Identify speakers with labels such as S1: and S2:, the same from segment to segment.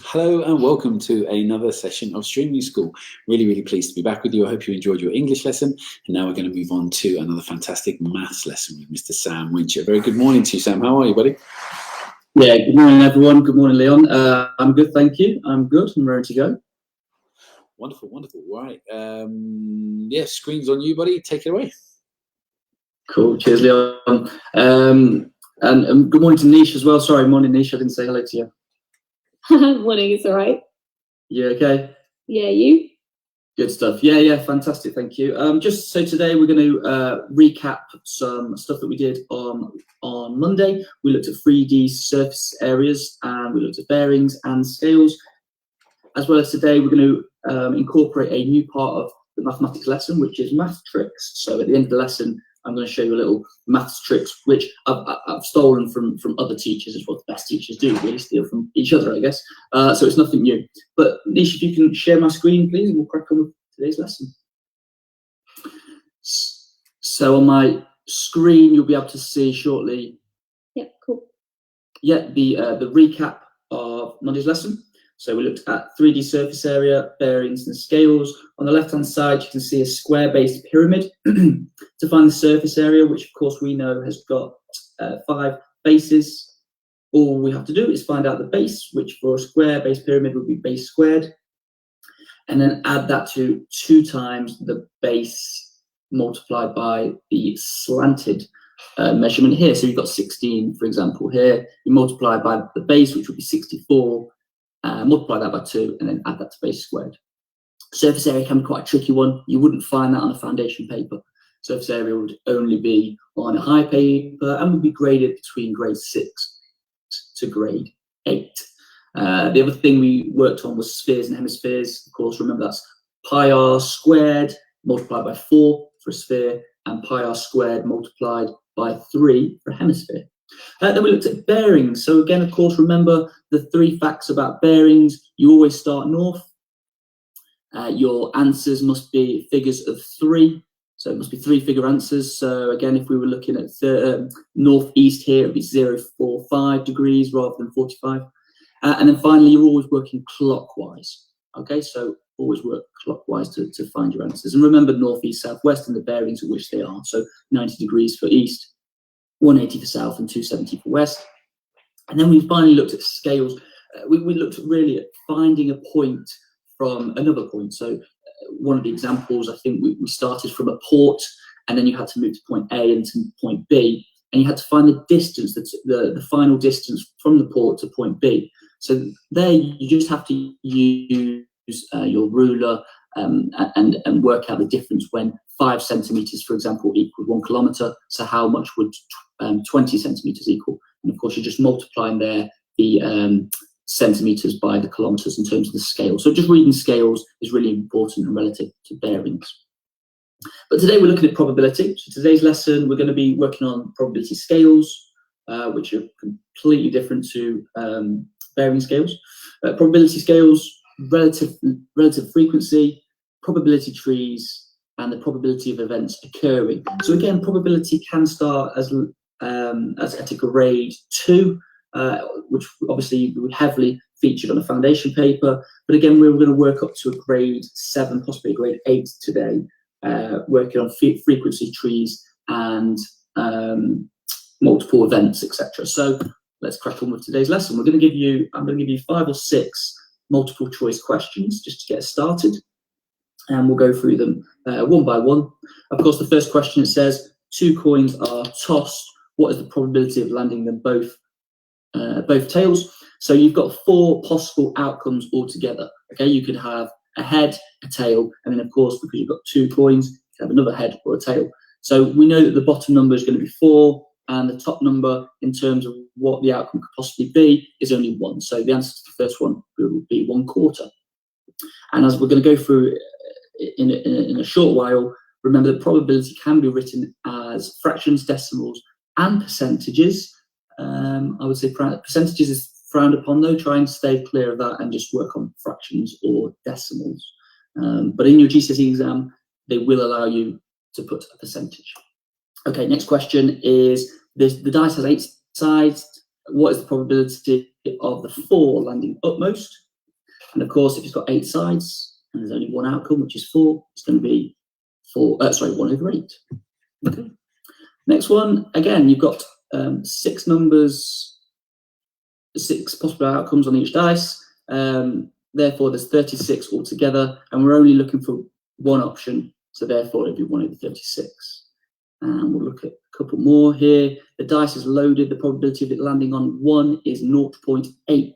S1: Hello and welcome to another session of Streaming School. Really pleased to be back with you. I hope you enjoyed your English lesson. And now we're going to move on to another fantastic maths lesson with Mr. Sam Wincher. Very good morning to you, Sam. How are you, buddy?
S2: Yeah, good morning, everyone. Good morning, Leon. I'm good, thank you. I'm good. I'm ready to go.
S1: Wonderful. Right. Yeah, screen's on you, buddy. Take it away.
S2: Cool. Cheers, Leon. And good morning to Nish as well. Sorry, morning, Nish. I didn't say hello to you.
S3: Morning, it's all right.
S2: You okay?
S3: Yeah, you?
S2: Good stuff. Yeah, fantastic. Thank you. Just so today we're going to recap some stuff that we did on Monday. We looked at 3D surface areas and we looked at bearings and scales. As well as today, we're going to incorporate a new part of the mathematics lesson, which is math tricks. So at the end of the lesson, I'm going to show you a little maths tricks, which I've stolen from other teachers. Is what the best teachers do, really steal from each other, I guess. So it's nothing new. But Nish, if you can share my screen, please, and we'll crack on with today's lesson. So on my screen, you'll be able to see shortly.
S3: Yeah, cool.
S2: Yeah, the recap of Monday's lesson. So we looked at 3D surface area, bearings and scales. On the left-hand side, you can see a square-based pyramid. To find the surface area, which of course we know has got 5 bases, all we have to do is find out the base, which for a square-based pyramid would be base squared, and then add that to 2 times the base multiplied by the slanted measurement here. So you've got 16, for example, here. You multiply by the base, which would be 64, multiply that by 2, and then add that to base squared. Surface area can be quite a tricky one. You wouldn't find that on a foundation paper. Surface area would only be on a high paper and would be graded between grade 6 to grade 8. The other thing we worked on was spheres and hemispheres. Of course, remember that's pi r squared multiplied by 4 for a sphere and pi r squared multiplied by 3 for a hemisphere. Then we looked at bearings. So again, of course, remember the 3 facts about bearings. You always start north. Your answers must be figures of 3. So it must be 3-figure answers. So again, if we were looking at northeast here, it would be 0.45 degrees rather than 45. And then finally, you're always working clockwise. Okay, so always work clockwise to find your answers. And remember northeast, southwest, and the bearings at which they are. So 90 degrees for east, 180 for south, and 270 for west. And then we finally looked at scales. We looked really at finding a point from another point. So one of the examples, I think we started from a port, and then you had to move to point A and to point B, and you had to find the distance, the final distance from the port to point B. So there you just have to use your ruler and work out the difference when 5 centimeters, for example, equaled 1 kilometer. So how much would 20 centimeters equal? And of course, you're just multiplying there the centimeters by the kilometers in terms of the scale. So just reading scales is really important and relative to bearings. But today we're looking at probability. So today's lesson, we're going to be working on probability scales, which are completely different to bearing scales. Probability scales, relative frequency, probability trees, and the probability of events occurring. So again, probability can start as at a grade 2, which obviously would heavily featured on a foundation paper. But again, we're going to work up to a grade 7, possibly a grade 8 today, working on frequency trees and multiple events, etc. So let's crack on with today's lesson. I'm going to give you 5 or 6 multiple choice questions just to get us started, and we'll go through them one by one. Of course, the first question, it says 2 coins are tossed. What is the probability of landing them both tails? So you've got 4 possible outcomes altogether. Okay, you could have a head, a tail, and then of course, because you've got 2 coins, you can have another head or a tail. So we know that the bottom number is going to be 4, and the top number in terms of what the outcome could possibly be is only 1. So the answer to the first one will be 1/4. And as we're going to go through in a short while, remember that probability can be written as fractions, decimals, and percentages. I would say percentages is frowned upon though. Try and stay clear of that and just work on fractions or decimals. But in your GCSE exam, they will allow you to put a percentage. Okay, next question is, the dice has 8 sides. what is the probability of the 4 landing upmost? And of course, if it's got 8 sides and there's only one outcome, which is 4, it's going to be 1/8. Okay. Next one, again, you've got 6 numbers, 6 possible outcomes on each dice. Therefore, there's 36 altogether, and we're only looking for one option. So therefore, it'd be 1/36. And we'll look at a couple more here. The dice is loaded. The probability of it landing on 1 is 0.8.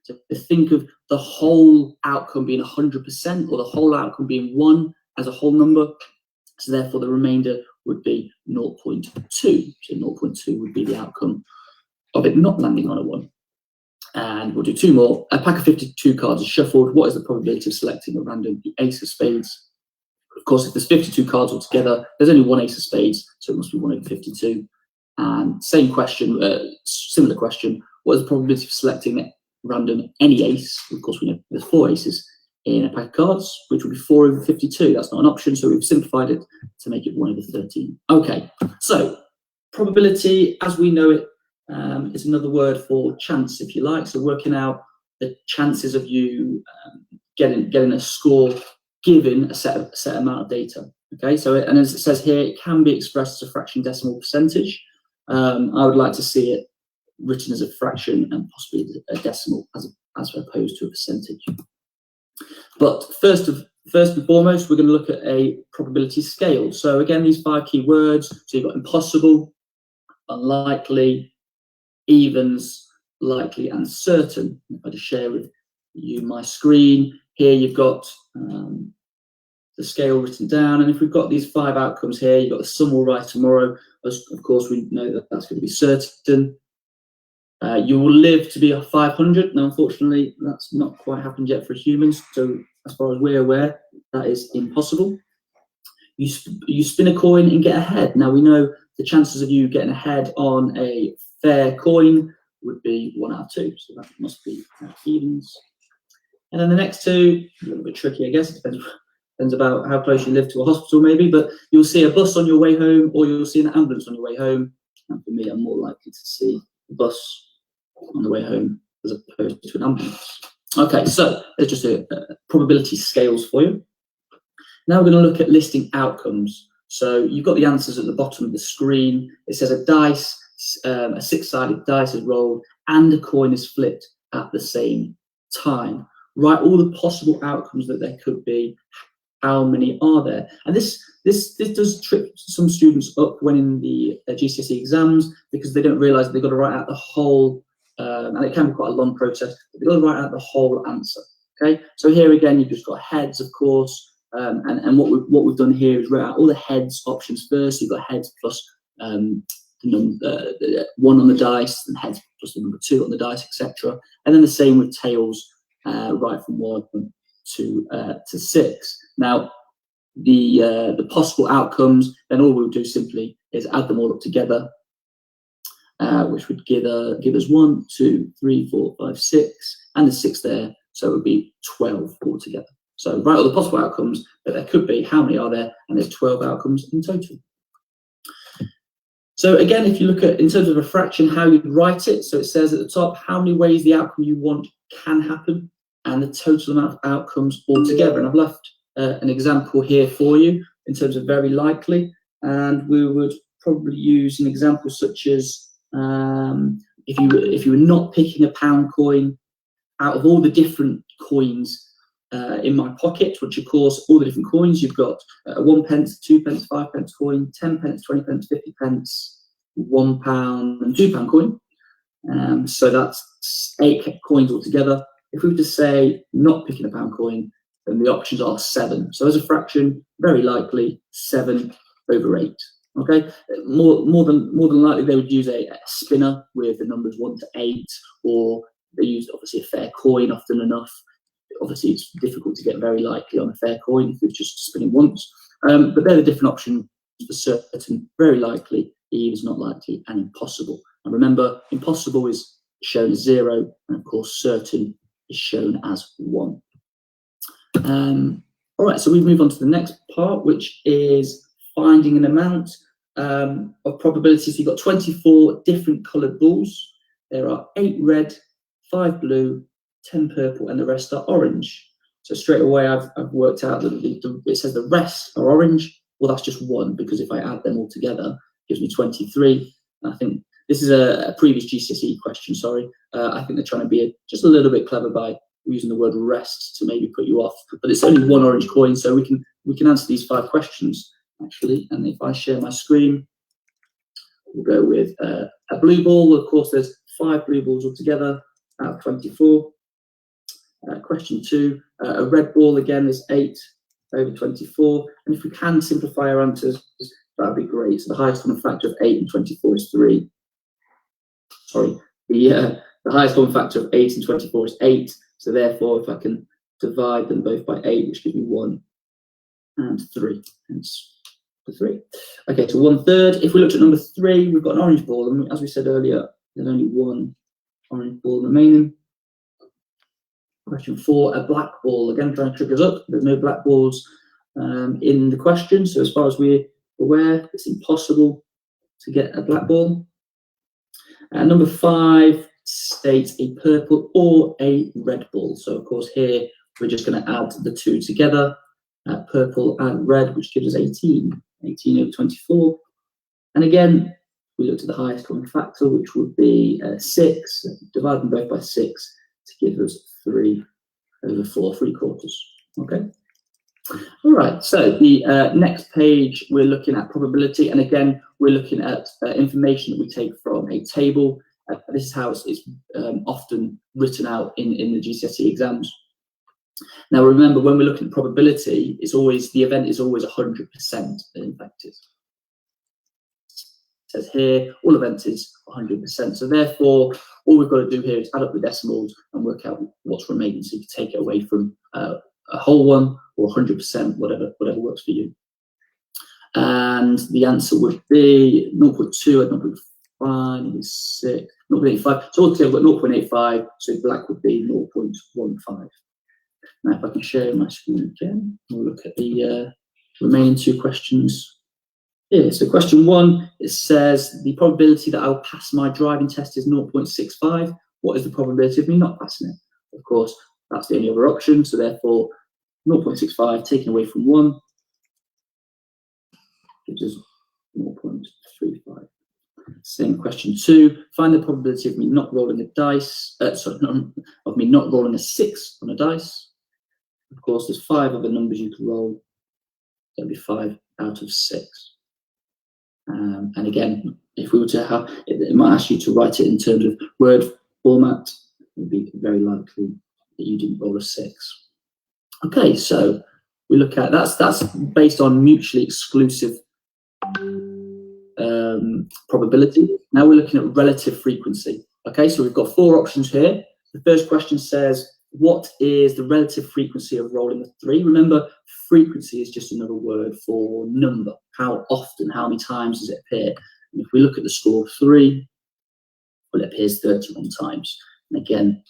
S2: So think of the whole outcome being 100% or the whole outcome being 1 as a whole number. So therefore, the remainder would be 0.2. So 0.2 would be the outcome of it not landing on a 1. And we'll do 2 more. A pack of 52 cards is shuffled. What is the probability of selecting a random the ace of spades? Of course, if there's 52 cards altogether, there's only one ace of spades, so it must be 1/52. And same question, similar question. What is the probability of selecting at random any ace? Of course, we know there's 4 aces in a pack of cards, which would be 4/52. That's not an option, so we've simplified it to make it 1/13. Okay, so probability, as we know it, is another word for chance, if you like. So working out the chances of you getting a score given a set amount of data. Okay, so and as it says here, it can be expressed as a fraction decimal percentage. I would like to see it written as a fraction and possibly a decimal as opposed to a percentage. But first and foremost, we're going to look at a probability scale. So again, these 5 key words. So you've got impossible, unlikely, evens, likely, and certain. If I just share with you my screen, here you've got the scale written down, and if we've got these 5 outcomes here, you've got the sum will rise tomorrow. Of course, we know that that's going to be certain. You will live to be 500. Now, unfortunately, that's not quite happened yet for humans. So, as far as we're aware, that is impossible. You spin a coin and get ahead. Now, we know the chances of you getting ahead on a fair coin would be 1 out of 2. So that must be evens. And then the next 2, a little bit tricky, I guess. It depends about how close you live to a hospital, maybe. But you'll see a bus on your way home, or you'll see an ambulance on your way home. And for me, I'm more likely to see a bus on the way home as opposed to an ambulance. Okay, so there's just a probability scales for you. Now we're going to look at listing outcomes. So you've got the answers at the bottom of the screen. It says a dice, a 6-sided dice is rolled, and a coin is flipped at the same time. Write all the possible outcomes that there could be. How many are there? And this does trip some students up when in the GCSE exams, because they don't realise that they've got to write out the whole, and it can be quite a long process, but they've got to write out the whole answer. Okay, so here again, you've just got heads, of course, and what we've done here is write out all the heads options first. You've got heads plus the 1 on the dice, and heads plus the number 2 on the dice, etc. And then the same with tails, right from 1 to 6. Now, the possible outcomes, then all we'll do simply is add them all up together, which would give us 1, 2, 3, 4, 5, 6, and the 6 there, so it would be 12 altogether. So write all the possible outcomes that there could be, how many are there, and there's 12 outcomes in total. So again, if you look at, in terms of a fraction, how you'd write it, so it says at the top how many ways the outcome you want can happen, and the total amount of outcomes altogether. And I've left an example here for you in terms of very likely, and we would probably use an example such as if you were not picking a pound coin out of all the different coins in my pocket, which of course all the different coins, you've got 1 pence, 2 pence, 5 pence coin, 10 pence, 20 pence, 50 pence, £1 and £2 coin. So that's 8 coins altogether. If we were to say not picking a pound coin, then the options are 7. So as a fraction, very likely 7/8. Okay, more than likely they would use a spinner with the numbers 1 to 8, or they use obviously a fair coin often enough. Obviously, it's difficult to get very likely on a fair coin if it's just spinning once. But they're the different options for certain, very likely, evens, not likely, and impossible. And remember, impossible is shown as 0, and of course, certain is shown as 1. All right, so we move on to the next part, which is finding an amount of probabilities. You've got 24 different coloured balls. there are 8 red, 5 blue, 10 purple, and the rest are orange. So straight away, I've worked out that it says the rest are orange. Well, that's just 1, because if I add them all together, it gives me 23. And I think this is a previous GCSE question, sorry. I think they're trying to be just a little bit clever by using the word rest to maybe put you off. But it's only 1 orange coin, so we can answer these 5 questions, actually. And if I share my screen, we'll go with a blue ball. Of course, there's 5 blue balls altogether out of 24. Question 2, a red ball, again, there's 8 over 24. And if we can simplify our answers, that would be great. So the highest common factor of 8 and 24 is 3. Sorry, the highest common factor of 8 and 24 is 8. So therefore, if I can divide them both by 8, which gives me 1 and 3, hence the 3. Okay, so 1/3. If we looked at number 3, we've got an orange ball. And as we said earlier, there's only 1 orange ball remaining. Question 4, a black ball. Again, trying to trick us up. There's no black balls in the question. So as far as we're aware, it's impossible to get a black ball. Number 5 states a purple or a red ball. So of course here, we're just going to add the 2 together, purple and red, which gives us 18. 18 over 24. And again, we looked at the highest common factor, which would be 6. Divide them both by 6 to give us 3 over 4, 3/4. Okay. All right. So the next page, we're looking at probability, and again, we're looking at information that we take from a table. This is how it's often written out in the GCSE exams. Now, remember, when we're looking at probability, the event is always 100% infected. It says here, all events is 100%. So therefore, all we've got to do here is add up the decimals and work out what's remaining. So you can take it away from a whole one or 100%, whatever works for you. And the answer would be 0.2 at 0.5, 6, 0.85. So altogether we've got 0.85, so black would be 0.15. Now, if I can share my screen again, we'll look at the remaining 2 questions. Yeah, so question 1, it says the probability that I'll pass my driving test is 0.65. What is the probability of me not passing it? Of course, that's the only other option, so therefore 0.65 taken away from 1 gives us 0.35. Same question 2, find the probability of me not rolling a dice, of me not rolling a 6 on a dice. Of course, there's 5 other numbers you can roll. That'll be 5 out of 6. And again, if we were to have, it might ask you to write it in terms of word format. It would be very likely that you didn't roll a 6. Okay, so we look at that's based on mutually exclusive probability. Now we're looking at relative frequency. Okay, so we've got 4 options here. The first question says, what is the relative frequency of rolling a 3? Remember, frequency is just another word for number. How often, how many times does it appear? And if we look at the score of 3, well, it appears 31 times. And again,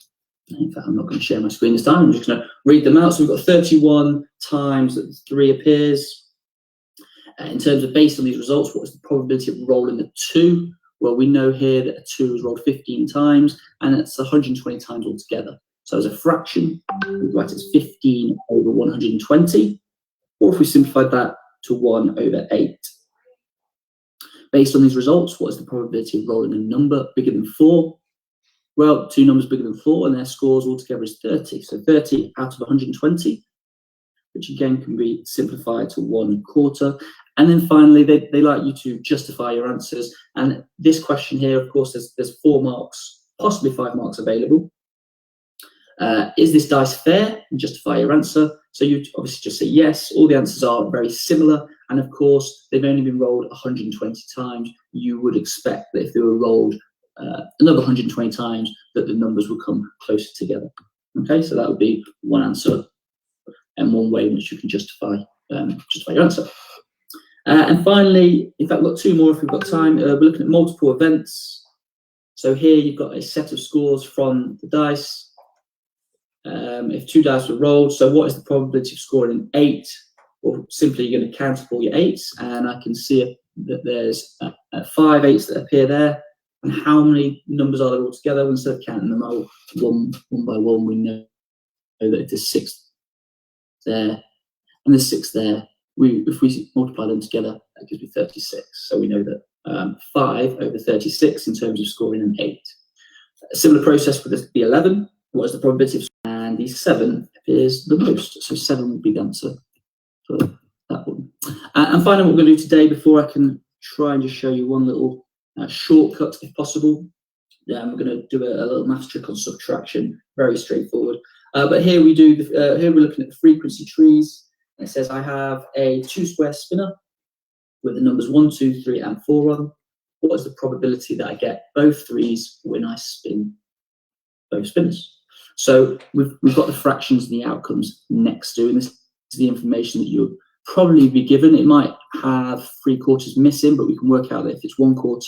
S2: in fact, I'm not going to share my screen this time. I'm just going to read them out. So we've got 31 times that 3 appears. In terms of based on these results, what is the probability of rolling a 2? Well, we know here that a 2 is rolled 15 times, and it's 120 times altogether. So as a fraction, we write it as 15 over 120, or if we simplified that to 1 over 8. Based on these results, what is the probability of rolling a number bigger than 4? Well, 2 numbers bigger than 4, and their scores altogether is 30. So 30 out of 120, which again can be simplified to 1/4. And then finally, they like you to justify your answers. And this question here, of course, there's 4 marks, possibly 5 marks available. Is this dice fair? And justify your answer. So you obviously just say yes. All the answers are very similar. And of course, they've only been rolled 120 times. You would expect that if they were rolled another 120 times, that the numbers would come closer together. Okay, so that would be one answer and one way in which you can justify your answer. And finally, in fact, we've got 2 more if we've got time. We're looking at multiple events. So here you've got a set of scores from the dice. If 2 dice were rolled, so what is the probability of scoring an 8? Well, simply you're going to count up all your 8s, and I can see that there's 5 8s that appear there. and how many numbers are there all together. Instead of counting them out one by one, we know that if there's 6 there and there's 6 there, if we multiply them together, that gives me 36. So we know that 5 over 36 in terms of scoring an 8. A similar process with the 11. What is the probability of, and the 7 appears the most. So 7 would be the answer for that one. And finally, what we're going to do today, before I can try and just show you one little shortcut, if possible. We're going to do a little maths trick on subtraction, very straightforward. But here we do. Here we're looking at the frequency trees. And it says I have a 2-square spinner with the numbers 1, 2, 3, and 4 on. What is the probability that I get both 3s when I spin both spinners? So we've got the fractions and the outcomes next to, and this is the information that you'll probably be given. It might have 3/4 missing, but we can work out that if it's 1/4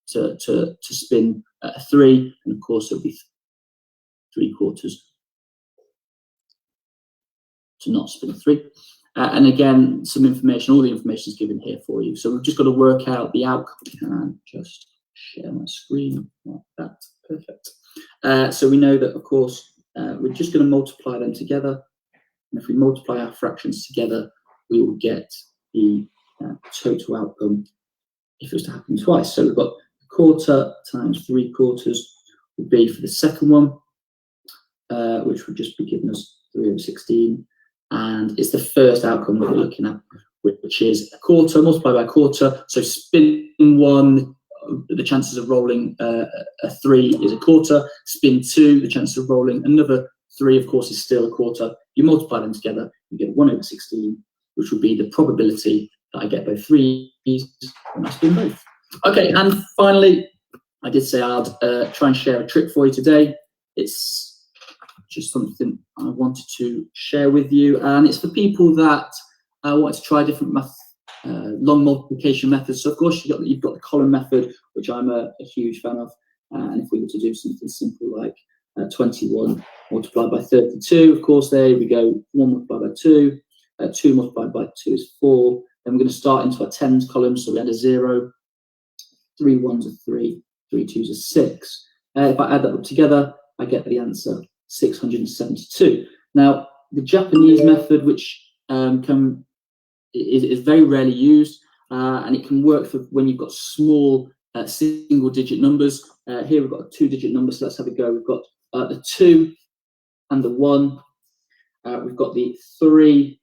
S2: to spin a 3, and of course it'll be 3/4 to not spin a 3. And again, some information, all the information is given here for you. So we've just got to work out the outcome. And just share my screen like that. Perfect. So we know that, of course, we're just going to multiply them together. And if we multiply our fractions together, we will get the total outcome if it was to happen twice. So we've got 1/4 times 3/4 would be for the second one, which would just be giving us 3/16. And it's the first outcome that we're looking at, which is 1/4 multiplied by 1/4. So spin 1, the chances of rolling a 3 is 1/4. Spin 2, the chances of rolling another 3, of course, is still 1/4. You multiply them together, you get 1/16, which would be the probability that I get both 3s when I spin both. Okay, and finally, I did say I'd try and share a trick for you today. It's just something I wanted to share with you, and it's for people that want to try different long multiplication methods. So of course you've got the column method, which I'm a huge fan of, and if we were to do something simple like 21 multiplied by 32, of course there we go, 1 multiplied by 2, 2 multiplied by 2 is 4. Then we're going to start into our tens column, so we add a 0, 3 1s are 3, 3 2s are 6. If I add that up together, I get the answer 672. Now, the Japanese method, which is very rarely used, and it can work for when you've got small single-digit numbers. Here we've got a 2-digit number, so let's have a go. We've got the 2 and the 1. We've got the 3,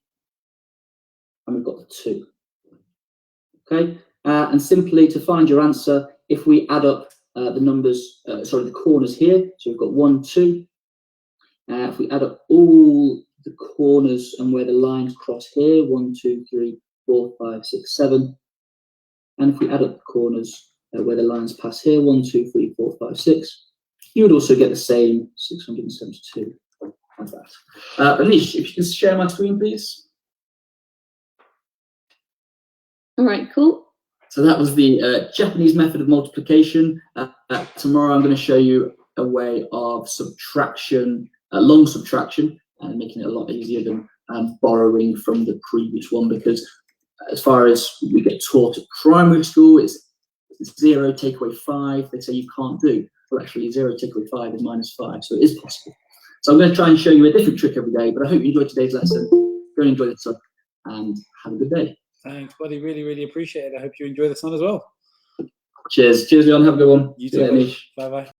S2: and we've got the 2. Okay, and simply to find your answer, if we add up the numbers, the corners here, so we've got 1, 2. If we add up all the corners and where the lines cross here, 1, 2, 3, 4, 5, 6, 7. And if we add up the corners where the lines pass here, 1, 2, 3, 4, 5, 6, you would also get the same 672 like that. Anish, if you can share my screen, please.
S3: All right, cool.
S2: So that was the Japanese method of multiplication. Tomorrow I'm going to show you a way of subtraction, long subtraction, and making it a lot easier than borrowing from the previous one, because as far as we get taught at primary school, it's 0 take away 5. They say you can't do. Well, actually 0 take away 5 is -5, so it is possible. So I'm going to try and show you a different trick every day, but I hope you enjoyed today's lesson. Really enjoy the stuff, and have a good day.
S1: Thanks, buddy. Really, really appreciate it. I hope you enjoy the sun as well.
S2: Cheers. Cheers, Leon. Have a good one.
S1: You too. Bye-bye.